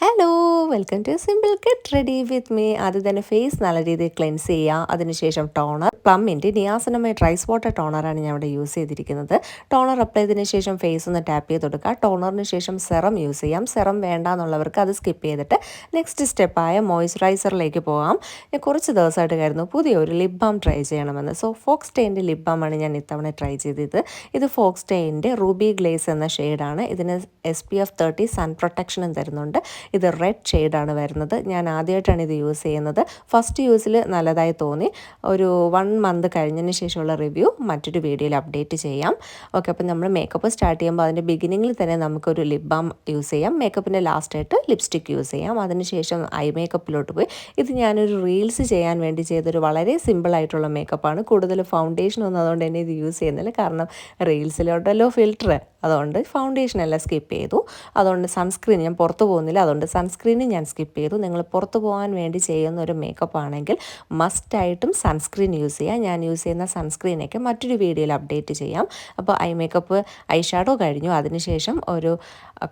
Hello welcome to simple get ready with me. ആദ്യം തന്നെ face നല്ല രീതിയിൽ ക്ലെൻസ് ചെയ്യുക. അതിനുശേഷം ടോണർ പ്ലമ്മിൻ്റെ നിയാസിനമൈഡ് റൈസ് വാട്ടർ ടോണറാണ് ഞാൻ ഇവിടെ യൂസ് ചെയ്തിരിക്കുന്നത്. ടോണർ അപ്ലൈ ചെയ്തതിന് ശേഷം ഫേസ് ഒന്ന് ടാപ്പ് ചെയ്ത് കൊടുക്കുക. ടോണറിന് ശേഷം സെറം യൂസ് ചെയ്യാം. സെറം വേണ്ട എന്നുള്ളവർക്ക് അത് സ്കിപ്പ് ചെയ്തിട്ട് നെക്സ്റ്റ് സ്റ്റെപ്പായ മോയ്സ്ചറൈസറിലേക്ക് പോകാം. ഞാൻ കുറച്ച് ദിവസമായിട്ട് കരുതുന്നു പുതിയൊരു ലിപ് ബാം ട്രൈ ചെയ്യണമെന്ന്. സോ ഫോക്സ്റ്റെയിൻ്റെ ലിപ് ബാമാണ് ഞാൻ ഇത്തവണ ട്രൈ ചെയ്തത്. ഇത് ഫോക്സ്റ്റെയിൻ്റെ റൂബി ഗ്ലേസ് എന്ന ഷെയ്ഡാണ്. ഇതിന് SPF 30 സൺ പ്രൊട്ടക്ഷനും തരുന്നുണ്ട്. ഇത് റെഡ് ഷെയ്ഡാണ് വരുന്നത്. ഞാൻ ആദ്യമായിട്ടാണ് ഇത് യൂസ് ചെയ്യുന്നത്. ഫസ്റ്റ് യൂസിൽ നല്ലതായി തോന്നി. ഒരു 1 മന്ത് കഴിഞ്ഞതിന് ശേഷമുള്ള റിവ്യൂ മറ്റൊരു വീഡിയോയിൽ അപ്ഡേറ്റ് ചെയ്യാം. ഓക്കെ, അപ്പോൾ നമ്മൾ മേക്കപ്പ് സ്റ്റാർട്ട് ചെയ്യുമ്പോൾ അതിൻ്റെ ബിഗിനിങ്ങിൽ തന്നെ നമുക്കൊരു ലിപ് ബാം യൂസ് ചെയ്യാം. മേക്കപ്പിൻ്റെ ലാസ്റ്റായിട്ട് ലിപ്സ്റ്റിക്ക് യൂസ് ചെയ്യാം. അതിനുശേഷം ഐ മേക്കപ്പിലോട്ട് പോയി. ഇത് ഞാനൊരു റീൽസ് ചെയ്യാൻ വേണ്ടി ചെയ്തൊരു വളരെ സിമ്പിളായിട്ടുള്ള മേക്കപ്പാണ്. കൂടുതൽ ഫൗണ്ടേഷനൊന്നും അതുകൊണ്ട് തന്നെ ഇത് യൂസ് ചെയ്യുന്നില്ല. കാരണം റീൽസിലോട്ടല്ലോ ഫിൽറ്റർ, അതുകൊണ്ട് ഫൗണ്ടേഷൻ എല്ലാം സ്കിപ്പ് ചെയ്തു. അതുകൊണ്ട് സൺസ്ക്രീൻ ഞാൻ പുറത്ത് പോകുന്നില്ല, അതുകൊണ്ട് സൺസ്ക്രീനും ഞാൻ സ്കിപ്പ് ചെയ്തു. നിങ്ങൾ പുറത്ത് പോകാൻ വേണ്ടി ചെയ്യുന്ന ഒരു മേക്കപ്പ് ആണെങ്കിൽ മസ്റ്റായിട്ടും സൺസ്ക്രീൻ യൂസ് ചെയ്യുക. ഞാൻ യൂസ് ചെയ്യുന്ന സൺസ്ക്രീനൊക്കെ മറ്റൊരു വീഡിയോയിൽ അപ്ഡേറ്റ് ചെയ്യാം. അപ്പോൾ ഐ മേക്കപ്പ് ഐ ഷാഡോ കഴിഞ്ഞു. അതിനുശേഷം ഒരു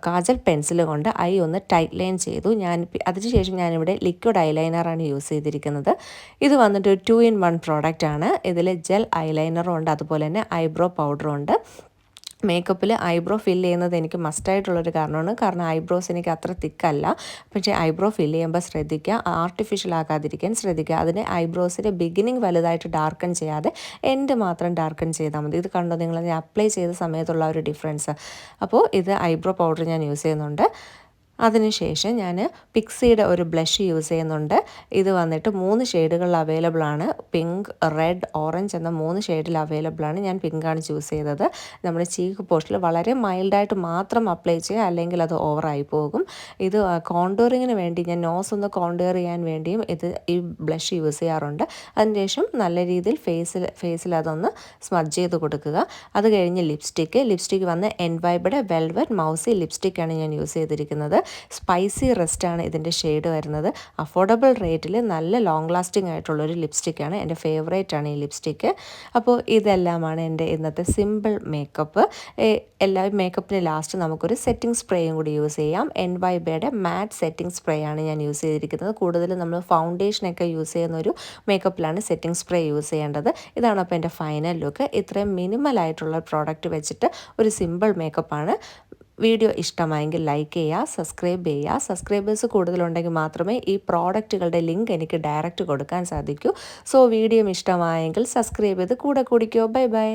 കാജൽ പെൻസിൽ കൊണ്ട് ഐ ഒന്ന് ടൈറ്റ് ലൈൻ ചെയ്തു. അതിനുശേഷം ഞാനിവിടെ ലിക്വിഡ് ഐലൈനറാണ് യൂസ് ചെയ്തിരിക്കുന്നത്. ഇത് വന്നിട്ട് ഒരു 2-in-1 പ്രോഡക്റ്റ് ആണ്. ഇതിൽ ജെൽ ഐലൈനറും ഉണ്ട്, അതുപോലെ തന്നെ ഐബ്രോ പൗഡറും ഉണ്ട്. മേക്കപ്പിൽ ഐബ്രോ ഫില്ല് ചെയ്യുന്നത് എനിക്ക് മസ്റ്റായിട്ടുള്ളൊരു കാരണമാണ്. കാരണം ഐബ്രോസ് എനിക്ക് അത്ര തിക്കല്ല. പക്ഷേ ഐബ്രോ ഫില്ല് ചെയ്യുമ്പോൾ ശ്രദ്ധിക്കുക, ആർട്ടിഫിഷ്യൽ ആക്കാതിരിക്കാൻ ശ്രദ്ധിക്കുക. അതിന് ഐബ്രോസിൻ്റെ ബിഗിനിങ് വലുതായിട്ട് ഡാർക്കൺ ചെയ്യാതെ എൻഡ് മാത്രം ഡാർക്കൺ ചെയ്താൽ മതി. ഇത് കണ്ടോ നിങ്ങൾ, ഞാൻ അപ്ലൈ ചെയ്ത സമയത്തുള്ള ഒരു ഡിഫറൻസ്. അപ്പോൾ ഇത് ഐബ്രോ പൗഡർ ഞാൻ യൂസ് ചെയ്യുന്നുണ്ട്. അതിനുശേഷം ഞാൻ പിക്സിയുടെ ഒരു ബ്ലഷ് യൂസ് ചെയ്യുന്നുണ്ട്. ഇത് വന്നിട്ട് 3 ഷെയ്ഡുകളിൽ അവൈലബിൾ ആണ്. പിങ്ക്, റെഡ്, ഓറഞ്ച് എന്ന 3 ഷെയ്ഡിൽ അവൈലബിൾ ആണ്. ഞാൻ പിങ്കാണ് ചൂസ് ചെയ്തത്. നമ്മുടെ ചീക്ക് പോസ്റ്റിൽ വളരെ മൈൽഡായിട്ട് മാത്രം അപ്ലൈ ചെയ്യുക, അല്ലെങ്കിൽ അത് ഓവറായി പോകും. ഇത് കോണ്ടൂറിങ്ങിന് വേണ്ടി ഞാൻ നോസ് ഒന്ന് കോണ്ടൂർ ചെയ്യാൻ വേണ്ടിയും ഈ ബ്ലഷ് യൂസ് ചെയ്യാറുണ്ട്. അതിനുശേഷം നല്ല രീതിയിൽ ഫേസിൽ അതൊന്ന് സ്മഡ്ജ് ചെയ്ത് കൊടുക്കുക. അത് കഴിഞ്ഞ് ലിപ്സ്റ്റിക്ക് വന്ന് എൻവൈബയുടെ വെൽവെറ്റ് മൗസി ലിപ്സ്റ്റിക്കാണ് ഞാൻ യൂസ് ചെയ്തിരിക്കുന്നത്. സ്പൈസി റെസ്റ്റാണ് ഇതിൻ്റെ ഷെയ്ഡ് വരുന്നത്. അഫോർഡബിൾ റേറ്റിൽ നല്ല ലോങ് ലാസ്റ്റിംഗ് ആയിട്ടുള്ളൊരു ലിപ്സ്റ്റിക്കാണ്. എൻ്റെ ഫേവറേറ്റ് ആണ് ഈ ലിപ്സ്റ്റിക്ക്. അപ്പോൾ ഇതെല്ലാമാണ് എൻ്റെ ഇന്നത്തെ സിമ്പിൾ മേക്കപ്പ്. എല്ലാ മേക്കപ്പിന് ലാസ്റ്റ് നമുക്കൊരു സെറ്റിംഗ് സ്പ്രേയും കൂടി യൂസ് ചെയ്യാം. എൻവൈബയുടെ മാറ്റ് സെറ്റിംഗ് സ്പ്രേ ആണ് ഞാൻ യൂസ് ചെയ്തിരിക്കുന്നത്. കൂടുതലും നമ്മൾ ഫൗണ്ടേഷനൊക്കെ യൂസ് ചെയ്യുന്ന ഒരു മേക്കപ്പിലാണ് സെറ്റിംഗ് സ്പ്രേ യൂസ് ചെയ്യേണ്ടത്. ഇതാണ് അപ്പോൾ എൻ്റെ ഫൈനൽ ലുക്ക്. ഇത്രയും മിനിമലായിട്ടുള്ള പ്രോഡക്റ്റ് വെച്ചിട്ട് ഒരു സിമ്പിൾ മേക്കപ്പാണ്. വീഡിയോ ഇഷ്ടമായെങ്കിൽ ലൈക്ക് ചെയ്യുക, സബ്സ്ക്രൈബ് ചെയ്യുക. സബ്സ്ക്രൈബേഴ്സ് കൂടുതലുണ്ടെങ്കിൽ മാത്രമേ ഈ പ്രോഡക്റ്റുകളുടെ ലിങ്ക് എനിക്ക് ഡയറക്റ്റ് കൊടുക്കാൻ സാധിക്കൂ. സോ വീഡിയോ ഇഷ്ടമായെങ്കിൽ സബ്സ്ക്രൈബ് ചെയ്ത് കൂടെ കൂടിക്കോ. Bye bye.